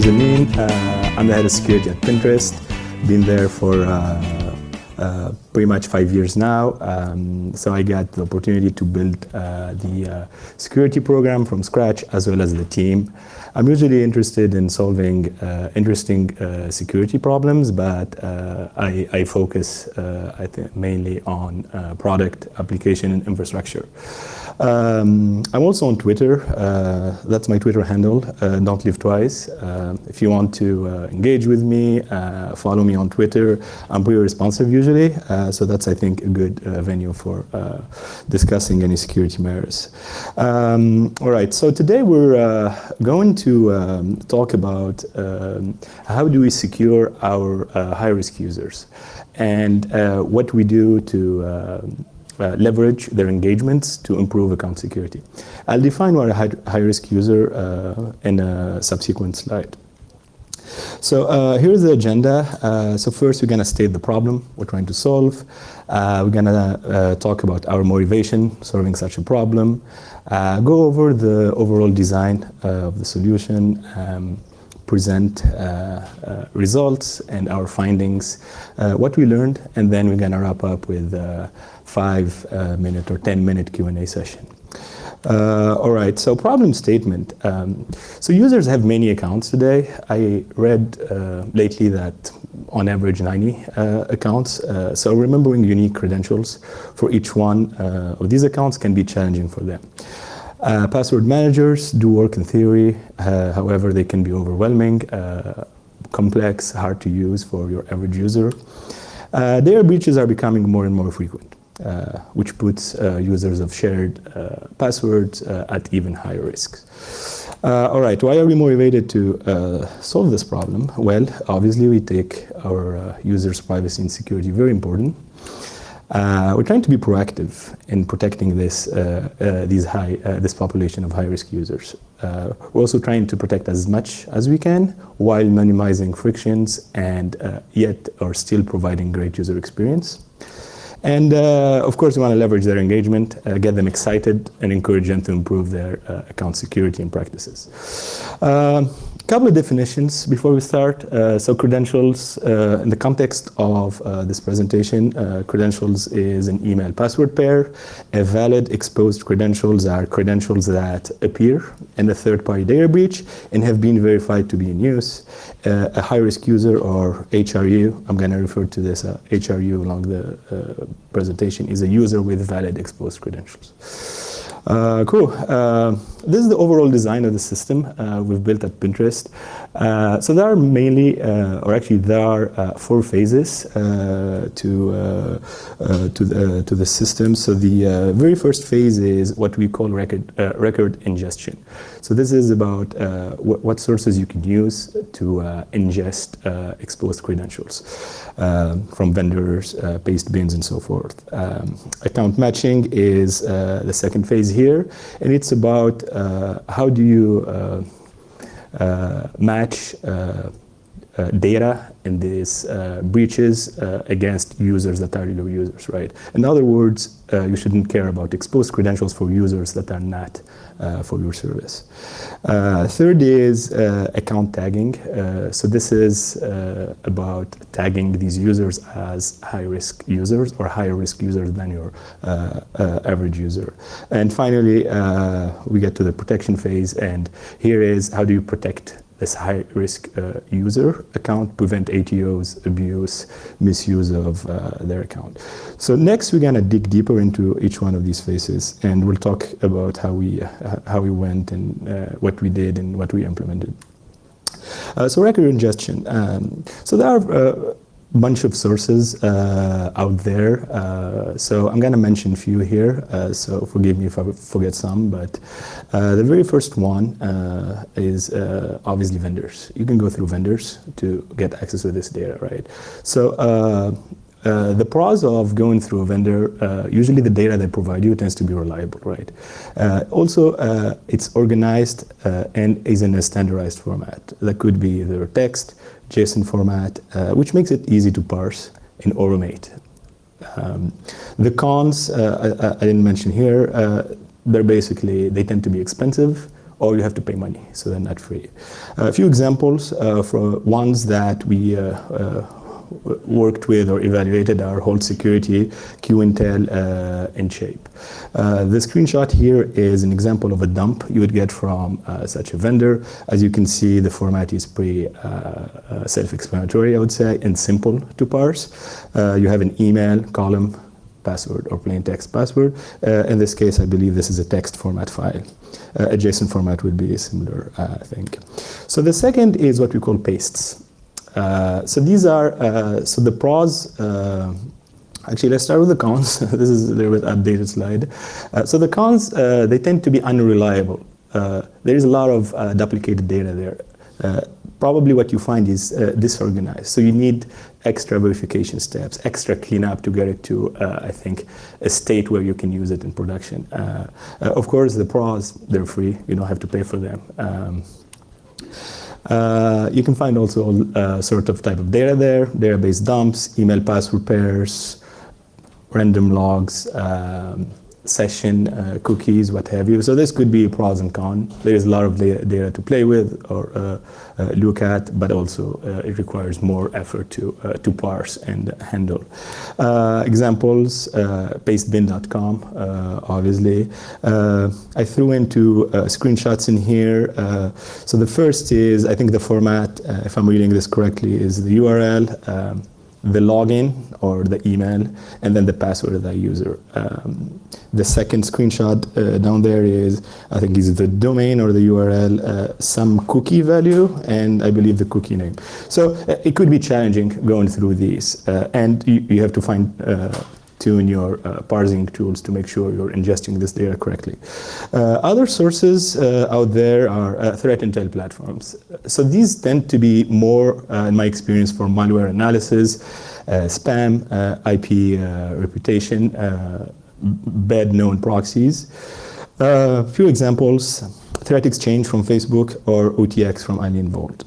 is Amine. I'm the head of security at Pinterest. Been there for pretty much 5 years now. So I got the opportunity to build the security program from scratch, as well as the team. I'm usually interested in solving interesting security problems, but I focus, I think, mainly on product, application, and infrastructure. I'm also on Twitter. That's my Twitter handle, Don't Live Twice. If you want to engage with me, follow me on Twitter. I'm pretty responsive usually, so that's, I think, a good venue for discussing any security matters. All right, so today we're going to talk about how do we secure our high-risk users and what we do to leverage their engagements to improve account security. I'll define what a high-risk user in a subsequent slide. So here's the agenda. So first, we're going to state the problem we're trying to solve. We're going to talk about our motivation solving such a problem, go over the overall design of the solution, present results and our findings, what we learned, and then we're going to wrap up with a 5-minute or 10-minute Q&A session. All right, so problem statement. So users have many accounts today. I read lately that on average 90 accounts. So remembering unique credentials for each one of these accounts can be challenging for them. Password managers do work in theory, however, they can be overwhelming, complex, hard to use for your average user. Data breaches are becoming more and more frequent, which puts users of shared passwords at even higher risks. All right, why are we motivated to solve this problem? Well, obviously we take our users' privacy and security very important. We're trying to be proactive in protecting this population of high-risk users. We're also trying to protect as much as we can while minimizing frictions and yet are still providing great user experience. And of course, we want to leverage their engagement, get them excited, and encourage them to improve their account security and practices. Couple of definitions before we start. So credentials, in the context of this presentation, credentials is an email password pair. A valid exposed credentials are credentials that appear in a third-party data breach and have been verified to be in use. A high-risk user, or HRU, I'm going to refer to this HRU along the presentation, is a user with valid exposed credentials. Cool. This is the overall design of the system we've built at Pinterest. So there are mainly, or actually there are 4 phases to the system. So the very first phase is what we call record ingestion. So this is about what sources you can use to ingest exposed credentials from vendors, paste bins, and so forth. Account matching is the second phase here, and it's about how do you match data in these breaches against users that are your users, right? In other words, you shouldn't care about exposed credentials for users that are not for your service. Third is account tagging. So this is about tagging these users as high-risk users or higher risk users than your average user. And finally, we get to the protection phase, and here is how do you protect this high-risk user account, prevent ATOs, abuse, misuse of their account. So next, we're going to dig deeper into each one of these phases, and we'll talk about how we went and what we did and what we implemented. So record ingestion. So there are bunch of sources out there. So I'm going to mention a few here. So forgive me if I forget some, but the very first one is obviously vendors. You can go through vendors to get access to this data, right? So the pros of going through a vendor, usually the data they provide you tends to be reliable, right? Also, it's organized and is in a standardized format. That could be either text, JSON format, which makes it easy to parse and automate. The cons, I didn't mention here, they tend to be expensive or you have to pay money, so they're not free. A few examples for ones that we worked with or evaluated our whole security, QIntel and Shape. The screenshot here is an example of a dump you would get from such a vendor. As you can see, the format is pretty self-explanatory, I would say, and simple to parse. You have an email, column, password, or plain text password. In this case, I believe this is a text format file. A JSON format would be a similar thing. So the second is what we call pastes. So these are, so the pros, actually let's start with the cons. This is a little bit updated slide. So the cons, they tend to be unreliable. There is a lot of duplicated data there. Probably what you find is disorganized. So you need extra verification steps, extra cleanup to get it to, I think, a state where you can use it in production. Of course, the pros, they're free. You don't have to pay for them. You can find also all sort of type of data there, database dumps, email password pairs, random logs, session cookies, what have you. So this could be pros and cons. There is a lot of data to play with or look at, but also it requires more effort to parse and handle. Examples, pastebin.com, obviously. I threw into screenshots in here. So the first is, I think the format, if I'm reading this correctly, is the URL, the login or the email, and then the password of that user. The second screenshot down there is, I think is the domain or the URL, some cookie value, and I believe the cookie name. So it could be challenging going through these, and you have to tune your parsing tools to make sure you're ingesting this data correctly. Other sources out there are threat intel platforms. So these tend to be more, in my experience, for malware analysis, spam, IP reputation, bad known proxies. A few examples, Threat Exchange from Facebook or OTX from Amine Vault.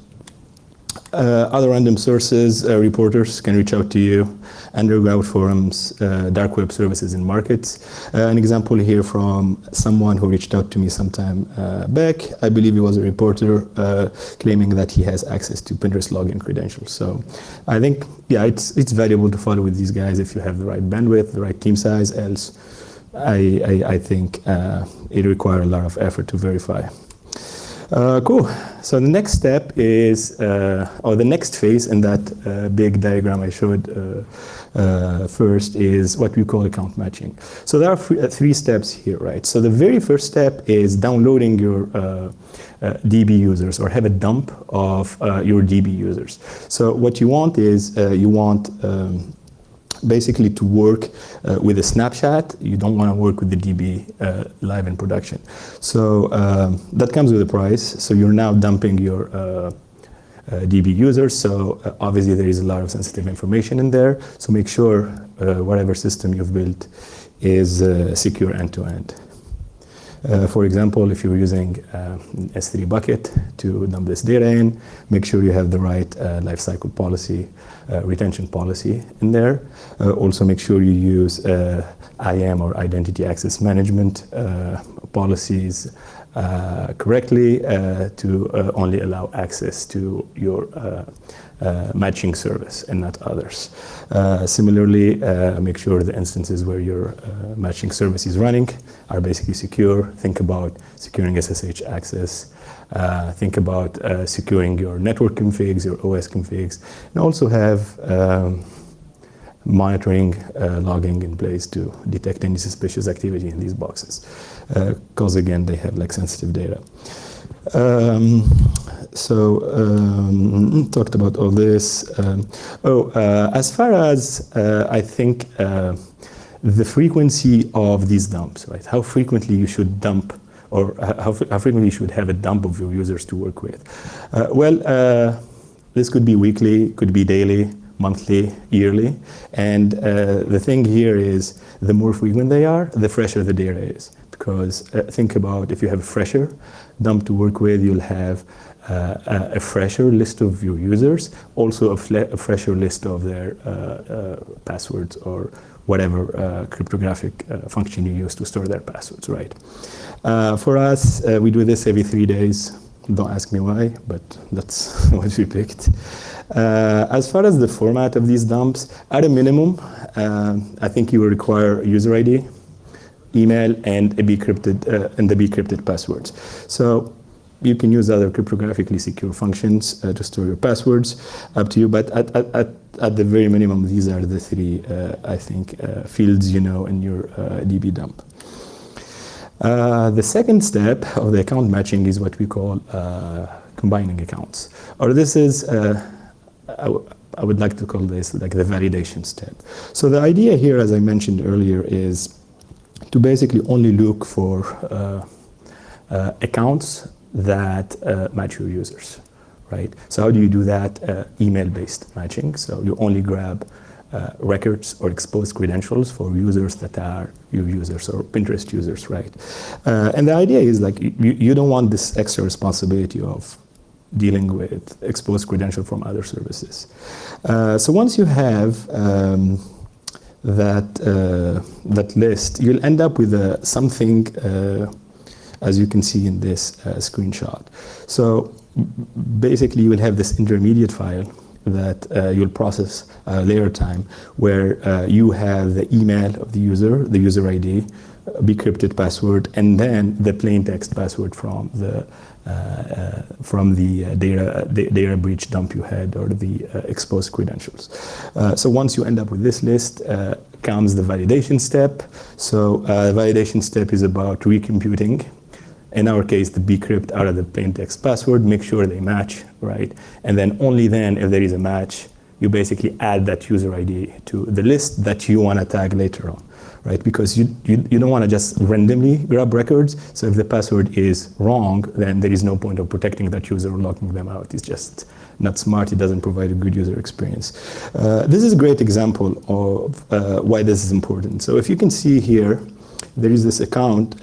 Other random sources, reporters can reach out to you, underground forums, dark web services and markets. An example here from someone who reached out to me sometime back. I believe he was a reporter claiming that he has access to Pinterest login credentials. So I think, yeah, it's valuable to follow with these guys if you have the right bandwidth, the right team size, else I think it requires a lot of effort to verify. Cool. So the next step is, or the next phase in that big diagram I showed first is what we call account matching. So there are three steps here, right? So the very first step is downloading your DB users, or have a dump of your DB users. So what you want is you want basically to work with a snapshot. You don't want to work with the DB live in production. So that comes with a price. So you're now dumping your DB users. So obviously there is a lot of sensitive information in there. So make sure whatever system you've built is secure end-to-end. For example, if you're using S3 bucket to dump this data in, make sure you have the right lifecycle policy, retention policy in there. Also make sure you use IAM or identity access management policies correctly to only allow access to your matching service and not others. Similarly, make sure the instances where your matching service is running are basically secure. Think about securing SSH access. Think about securing your network configs, your OS configs, and also have monitoring, logging in place to detect any suspicious activity in these boxes. Because again, they have like sensitive data. Talked about all this. As far as I think the frequency of these dumps, right? How frequently you should dump, or how frequently you should have a dump of your users to work with. This could be weekly, could be daily, monthly, yearly. And the thing here is the more frequent they are, the fresher the data is. Because think about if you have a fresher dump to work with, you'll have a fresher list of your users, also a fresher list of their passwords or whatever cryptographic function you use to store their passwords, right? For us, we do this every 3 days. Don't ask me why, but that's what we picked. As far as the format of these dumps, at a minimum, I think you will require user ID, email, and the decrypted passwords. So you can use other cryptographically secure functions to store your passwords, up to you. But at the very minimum, these are the three, I think, fields you know in your DB dump. The second step of the account matching is what we call combining accounts. Or this is, I would like to call this like the validation step. So the idea here, as I mentioned earlier, is to basically only look for accounts that match your users, right? So how do you do that? Email-based matching. So you only grab records or exposed credentials for users that are your users or Pinterest users, right? And the idea is like you don't want this extra responsibility of dealing with exposed credential from other services. So once you have that list, you'll end up with something, as you can see in this screenshot. So basically, you will have this intermediate file that you'll process later time, where you have the email of the user ID, decrypted password, and then the plain text password from the data breach dump you had, or the exposed credentials. So once you end up with this list, comes the validation step. So the validation step is about recomputing, in our case, the decrypt out of the plain text password, make sure they match, right? And then only then, if there is a match, you basically add that user ID to the list that you want to tag later on, right? Because you don't want to just randomly grab records. So if the password is wrong, then there is no point of protecting that user or locking them out. It's just not smart. It doesn't provide a good user experience. This is a great example of why this is important. So if you can see here, there is this account,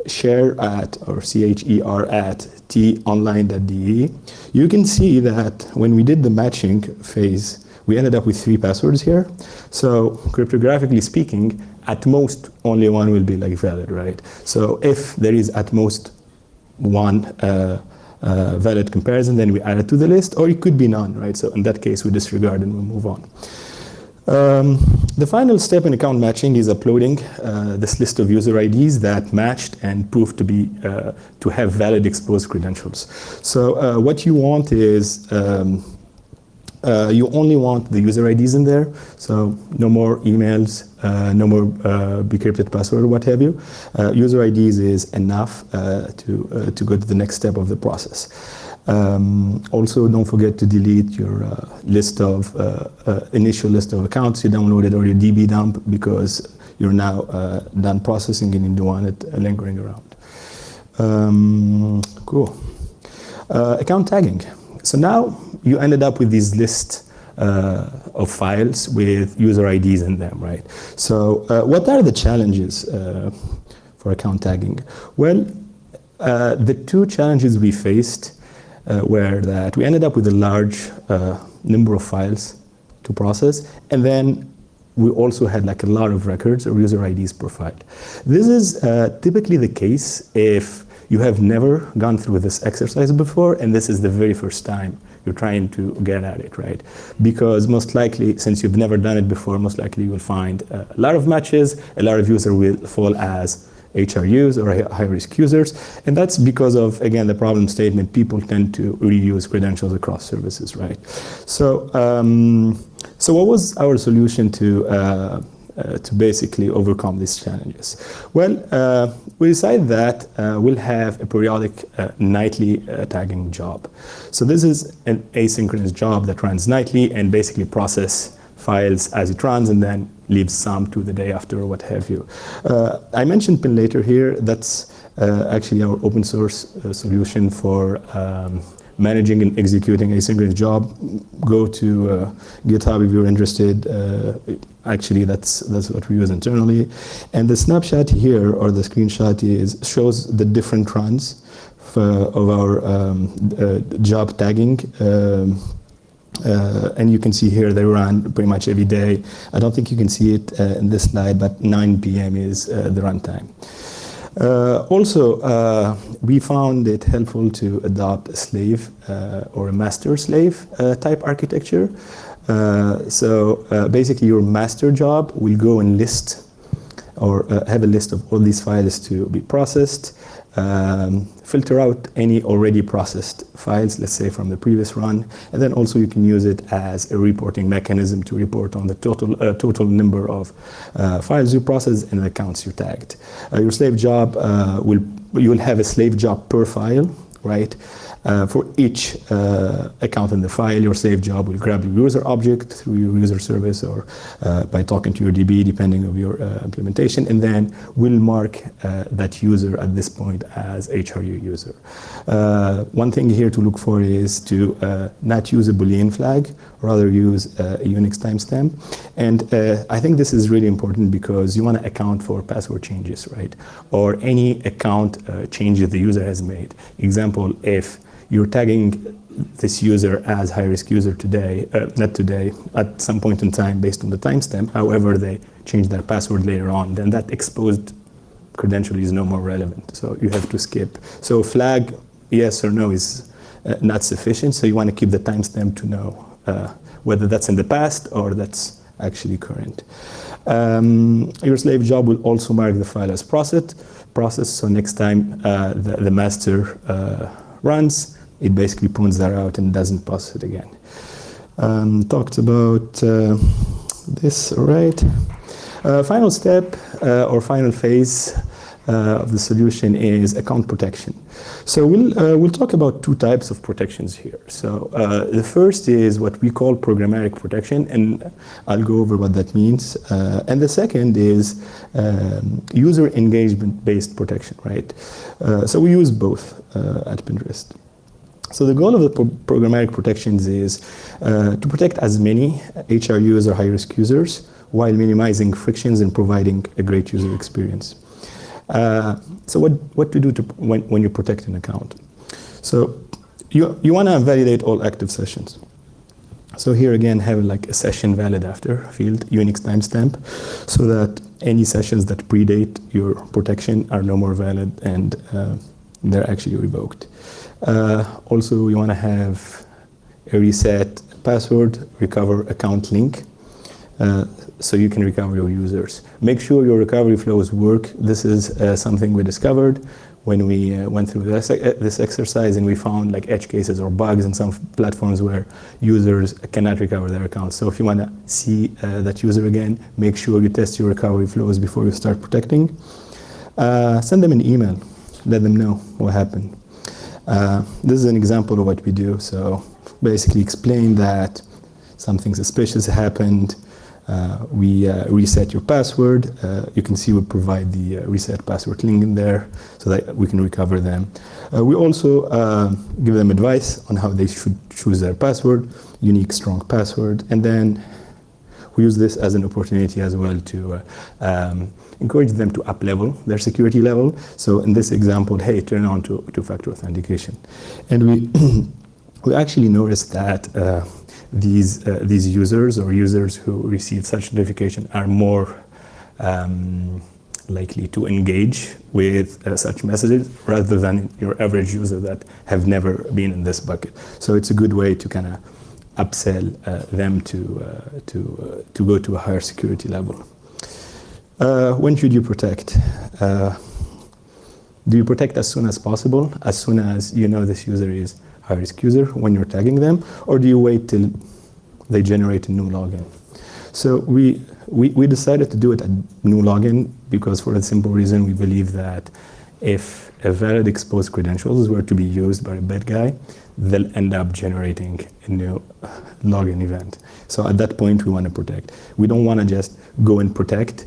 share at, or CHER at tonline.de. You can see that when we did the matching phase, we ended up with 3 passwords here. So cryptographically speaking, at most only one will be like valid, right? So if there is at most one valid comparison, then we add it to the list, or it could be none, right? So in that case, we disregard and we move on. The final step in account matching is uploading this list of user IDs that matched and proved to have valid exposed credentials. So what you want is you only want the user IDs in there, so no more emails, no more decrypted password, what have you. User IDs is enough to go to the next step of the process. Also, don't forget to delete your initial list of accounts you downloaded, or your DB dump, because you're now done processing and you don't want it lingering around. Cool. Account tagging. So now you ended up with these lists of files with user IDs in them, right? So what are the challenges for account tagging? Well, the 2 challenges we faced were that we ended up with a large number of files to process, and then we also had like a lot of records or user IDs per file. This is typically the case if you have never gone through this exercise before, and this is the very first time you're trying to get at it, right? Because most likely, since you've never done it before, most likely you will find a lot of matches, a lot of users will fall as HRUs or high-risk users, and that's because of, again, the problem statement. People tend to reuse credentials across services, right? So, so what was our solution to basically overcome these challenges? Well, we decided that we'll have a periodic nightly tagging job. So this is an asynchronous job that runs nightly and basically process files as it runs, and then leaves some to the day after, or what have you. I mentioned PinLater here. That's actually our open source solution for managing and executing asynchronous job. Go to GitHub if you're interested. Actually, that's what we use internally. And the snapshot here, or the screenshot, shows the different runs of our job tagging And you can see here they run pretty much every day. I don't think you can see it in this slide, but 9 p.m. is the runtime. Also, we found it helpful to adopt a slave or a master-slave type architecture. Basically, your master job will go and list or have a list of all these files to be processed, filter out any already processed files, let's say from the previous run, and then also you can use it as a reporting mechanism to report on the total number of files you processed and accounts you tagged. Your slave job you'll have a slave job per file, right? For each account in the file, your slave job will grab your user object through your user service or by talking to your DB, depending on your implementation, and then will mark that user at this point as HRU user. One thing here to look for is to not use a Boolean flag, rather use a Unix timestamp. And I think this is really important because you want to account for password changes, right? Or any account changes the user has made. Example, if you're tagging this user as high-risk user today, not today, at some point in time based on the timestamp, however they change their password later on, then that exposed credential is no more relevant. So you have to skip. So flag yes or no is not sufficient, so you want to keep the timestamp to know whether that's in the past or that's actually current. Your slave job will also mark the file as processed, so next time the master runs, it basically points that out and doesn't process it again. Talked about this, all right. Final step or final phase of the solution is account protection. So we'll talk about two types of protections here. So the first is what we call programmatic protection, and I'll go over what that means. And the second is user engagement-based protection, right? So we use both at Pinterest. So the goal of the programmatic protections is to protect as many HRUs or high-risk users while minimizing frictions and providing a great user experience. So what to do when you protect an account? So you want to validate all active sessions. So here again, have like a session valid after field, Unix timestamp, so that any sessions that predate your protection are no more valid and they're actually revoked. Also, you want to have a reset password, recover account link, so you can recover your users. Make sure your recovery flows work. This is something we discovered when we went through this exercise, and we found like edge cases or bugs in some platforms where users cannot recover their accounts. So if you want to see that user again, make sure you test your recovery flows before you start protecting. Send them an email. Let them know what happened. This is an example of what we do. So basically explain that something suspicious happened. We reset your password. You can see we provide the reset password link in there so that we can recover them. We also give them advice on how they should choose their password, unique, strong password. And then we use this as an opportunity as well to encourage them to up-level their security level. So in this example, hey, turn on two-factor authentication. And we actually noticed that these users or users who receive such notification are more likely to engage with such messages rather than your average user that have never been in this bucket. So it's a good way to kind of upsell them to go to a higher security level. When should you protect? Do you protect as soon as possible, as soon as you know this user is high-risk user when you're tagging them, or do you wait till they generate a new login? So we decided to do it at new login because for the simple reason we believe that if a valid exposed credentials were to be used by a bad guy, they'll end up generating a new login event. So at that point we want to protect. We don't want to just go and protect.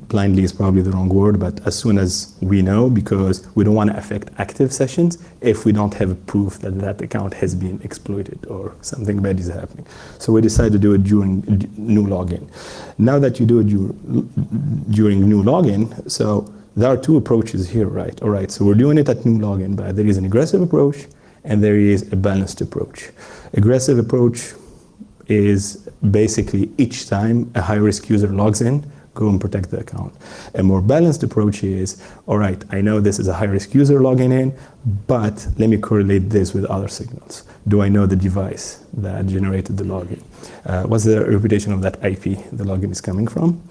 Blindly is probably the wrong word, but as soon as we know, because we don't want to affect active sessions if we don't have proof that that account has been exploited or something bad is happening. So we decided to do it during new login. Now that you do it during new login, so there are two approaches here, right? All right, so we're doing it at new login, but there is an aggressive approach and there is a balanced approach. Aggressive approach is basically each time a high-risk user logs in, go and protect the account. A more balanced approach is, all right, I know this is a high-risk user logging in, but let me correlate this with other signals. Do I know the device that generated the login? What's the reputation of that IP the login is coming from?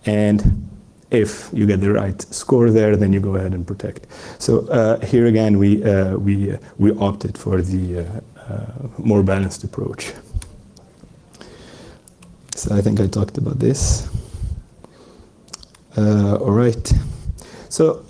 And if you get the right score there, then you go ahead and protect. So here again, we opted for the more balanced approach. So I think I talked about this. All right. So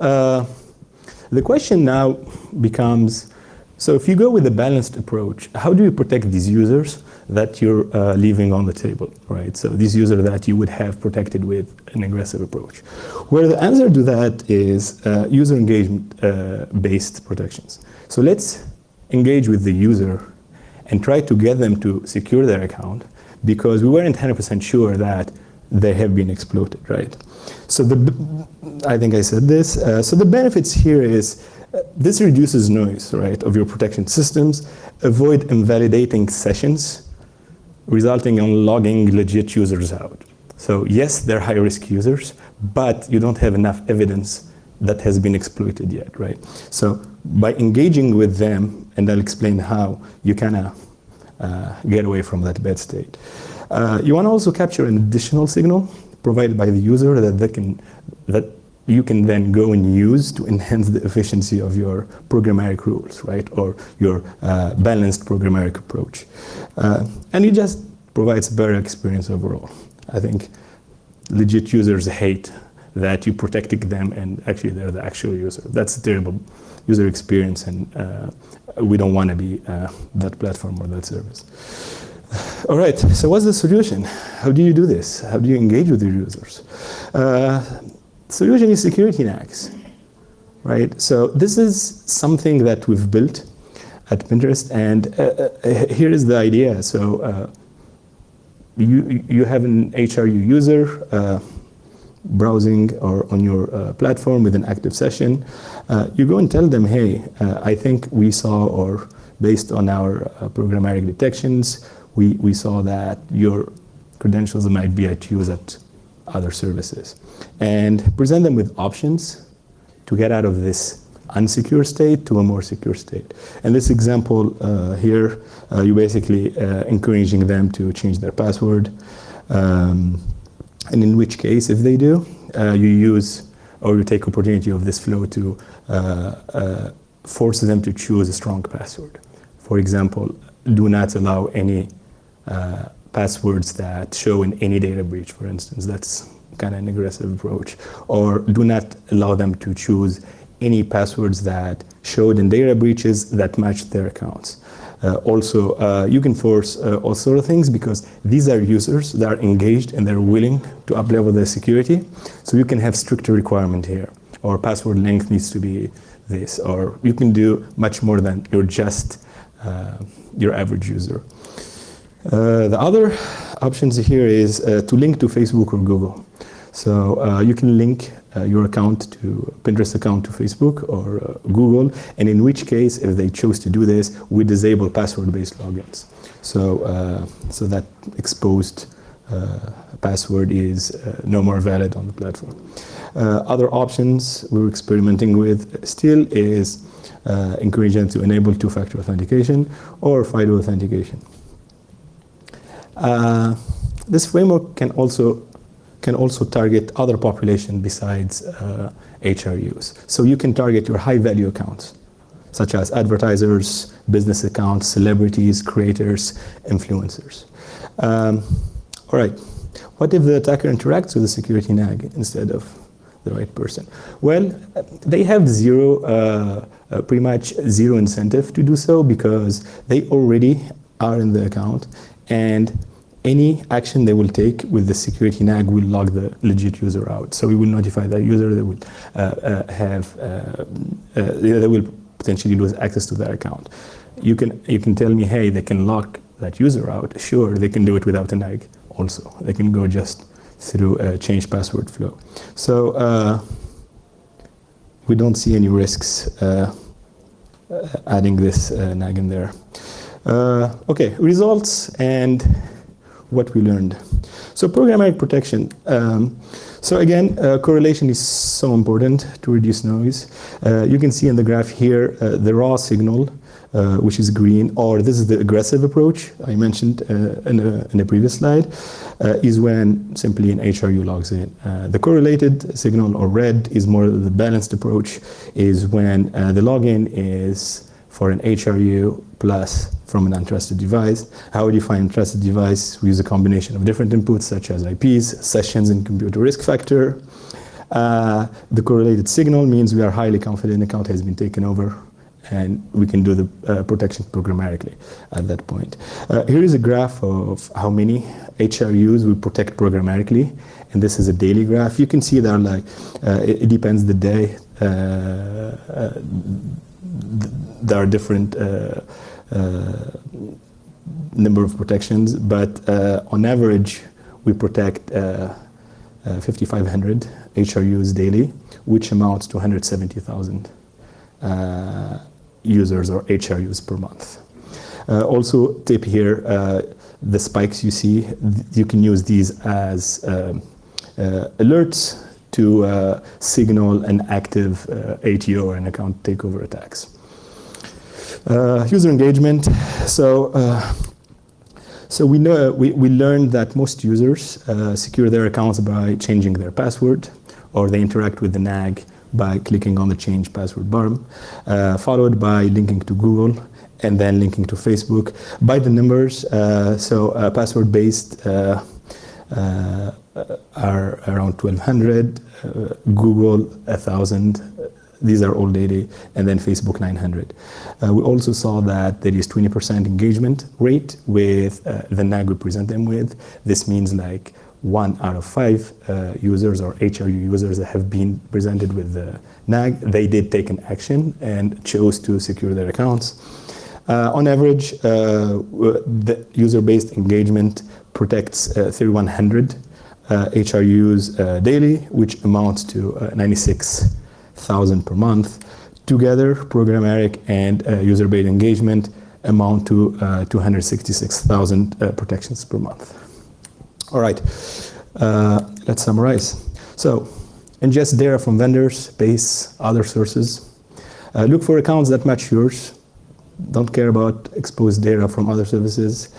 the question now becomes, so if you go with a balanced approach, how do you protect these users that you're leaving on the table, right? So these users that you would have protected with an aggressive approach. Where the answer to that is user engagement based protections. So let's engage with the user and try to get them to secure their account, because we weren't 100% sure that they have been exploited, right? So I think I said this. So the benefits here is this reduces noise, right, of your protection systems, avoid invalidating sessions, resulting in logging legit users out. So yes, they're high-risk users, but you don't have enough evidence that has been exploited yet, right? So by engaging with them, and I'll explain how you can get away from that bad state. You want to also capture an additional signal provided by the user that you can then go and use to enhance the efficiency of your programmatic rules, right? Or your balanced programmatic approach. And it just provides a better experience overall. I think legit users hate that you protected them and actually they're the actual user. That's a terrible user experience, and we don't want to be that platform or that service. All right, so what's the solution? How do you do this? How do you engage with your users? Solution is security nags, right? So this is something that we've built at Pinterest, and here is the idea. So you have an HRU user browsing or on your platform with an active session. You go and tell them, hey, I think we saw, or based on our programmatic detections, we saw that your credentials might be at use at other services. And present them with options to get out of this unsecure state to a more secure state. And this example here, you basically encouraging them to change their password. And in which case, if they do, you use or you take opportunity of this flow to force them to choose a strong password. For example, do not allow any passwords that show in any data breach, for instance. That's kind of an aggressive approach. Or do not allow them to choose any passwords that showed in data breaches that match their accounts. Also, you can force all sorts of things, because these are users that are engaged and they're willing to up-level their security. So you can have stricter requirement here, or password length needs to be this, or you can do much more than you're just your average user. The other options here is to link to Facebook or Google. So you can link your account to Pinterest account to Facebook or Google, and in which case, if they chose to do this, we disable password-based logins. So so that exposed password is no more valid on the platform. Other options we're experimenting with still is encouraging them to enable two-factor authentication or FIDO authentication. This framework can also target other population besides HRUs. So you can target your high-value accounts, such as advertisers, business accounts, celebrities, creators, influencers. All right, what if the attacker interacts with the security nag instead of the right person? Well, they have pretty much zero incentive to do so, because they already are in the account, and any action they will take with the security nag will log the legit user out. So we will notify that user. They will they will potentially lose access to their account. You can tell me, hey, they can lock that user out. Sure, they can do it without a nag. Also, they can go just through a change password flow. So we don't see any risks adding this nag in there. Okay, results and what we learned. So programmatic protection. So again, correlation is so important to reduce noise. You can see in the graph here the raw signal, which is green, or this is the aggressive approach I mentioned in a previous slide, is when simply an HRU logs in. The correlated signal, or red, is more the balanced approach, is when the login is for an HRU plus from an untrusted device. How would you find a trusted device? We use a combination of different inputs such as IPs, sessions, and computer risk factor. The correlated signal means we are highly confident the account has been taken over, and we can do the protection programmatically at that point. Here is a graph of how many HRUs we protect programmatically, and this is a daily graph. You can see there, like, it depends the day. There are different number of protections, but on average, we protect 5,500 HRUs daily, which amounts to 170,000 users or HRUs per month. Also, tip here, the spikes you see, you can use these as alerts to signal an active ATO or an account takeover attacks. User engagement. So we learned that most users secure their accounts by changing their password, or they interact with the NAG by clicking on the change password button, followed by linking to Google, and then linking to Facebook. By the numbers, password-based are around 1,200, Google 1,000. These are all daily, and then Facebook 900. We also saw that there is 20% engagement rate with the NAG we present them with. This means like 1 out of 5 users or HRU users that have been presented with the NAG, they did take an action and chose to secure their accounts. On average, the user-based engagement protects 3,100 HRUs daily, which amounts to 96,000 per month. Together, programmatic and user-based engagement amount to 266,000 protections per month. All right, let's summarize. So, ingest data from vendors, base, other sources. Look for accounts that match yours. Don't care about exposed data from other services.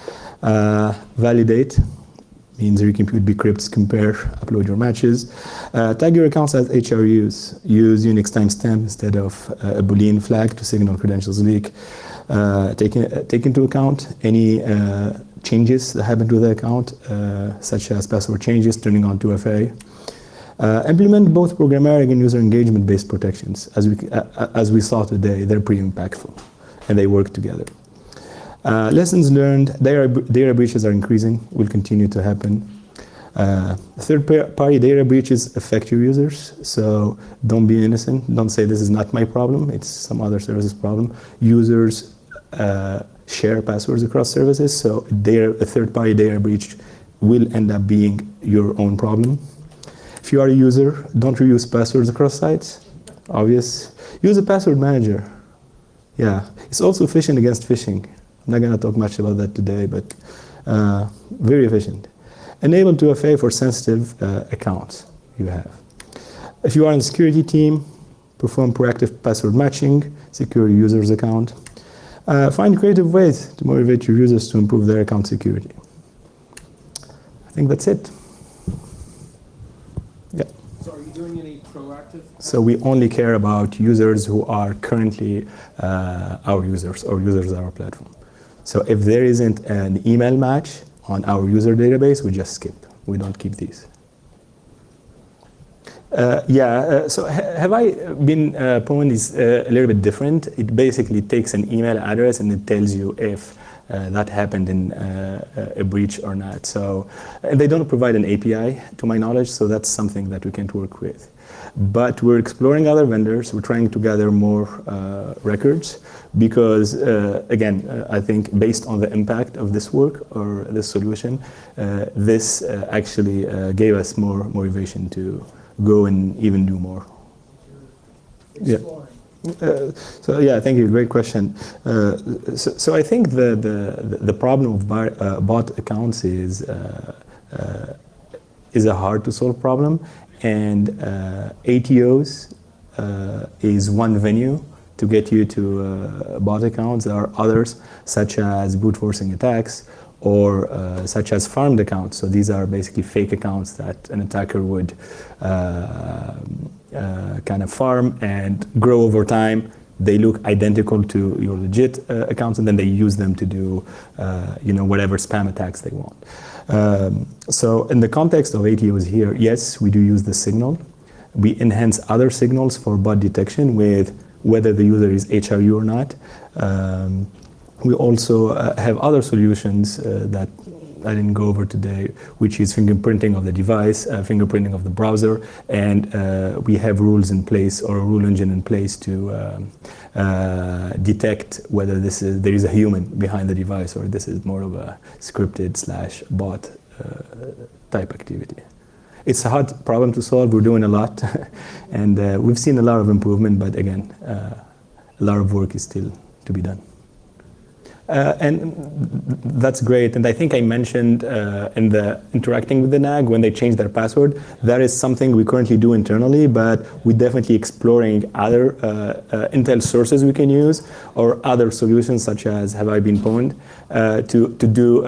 Validate, means recompute bcrypts, compare, upload your matches. Tag your accounts as HRUs. Use Unix timestamp instead of a Boolean flag to signal credentials leak. Take into account any changes that happen to the account, such as password changes, turning on 2FA. Implement both programmatic and user engagement-based protections. As we saw today, they're pretty impactful, and they work together. Lessons learned, data breaches are increasing, will continue to happen. Third-party data breaches affect your users, so don't be innocent. Don't say this is not my problem, it's some other service's problem. Users share passwords across services, so a third-party data breach will end up being your own problem. If you are a user, don't reuse passwords across sites. Obvious. Use a password manager. Yeah, it's also efficient against phishing. I'm not going to talk much about that today, but very efficient. Enable 2FA for sensitive accounts you have. If you are in the security team, perform proactive password matching, secure your user's account. Find creative ways to motivate your users to improve their account security. I think that's it. Yeah. So are you doing any proactive? So we only care about users who are currently our users or users of our platform. So if there isn't an email match on our user database, we just skip. We don't keep these. So have I been point is a little bit different. It basically takes an email address and it tells you if that happened in a breach or not. So they don't provide an API to my knowledge, so that's something that we can't work with. But we're exploring other vendors. We're trying to gather more records because, again, I think based on the impact of this work or this solution, this actually gave us more motivation to go and even do more. Exploring. So yeah, thank you. Great question. So I think the problem of bot accounts is a hard to solve problem, and ATOs is one venue to get you to bot accounts. There are others, such as brute forcing attacks, or such as farmed accounts. So these are basically fake accounts that an attacker would kind of farm and grow over time. They look identical to your legit accounts, and then they use them to do whatever spam attacks they want. So in the context of ATOs here, yes, we do use the signal. We enhance other signals for bot detection with whether the user is HRU or not. We also have other solutions that I didn't go over today, which is fingerprinting of the device, fingerprinting of the browser, and we have rules in place, or a rule engine in place to detect whether there is a human behind the device, or this is more of a scripted / bot type activity. It's a hard problem to solve. We're doing a lot, and we've seen a lot of improvement, but again, a lot of work is still to be done. And that's great. And I think I mentioned in the interacting with the NAG when they change their password, that is something we currently do internally, but we're definitely exploring other intel sources we can use, or other solutions such as Have I Been Pwned, to do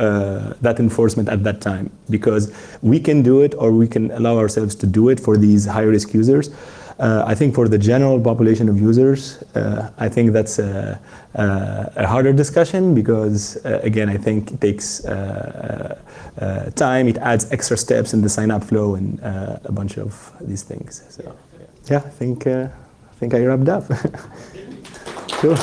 that enforcement at that time. Because we can do it, or we can allow ourselves to do it for these high-risk users. I think for the general population of users, I think that's a harder discussion, because again, I think it takes time. It adds extra steps in the sign-up flow and a bunch of these things. So yeah, I think I wrapped up. Cool.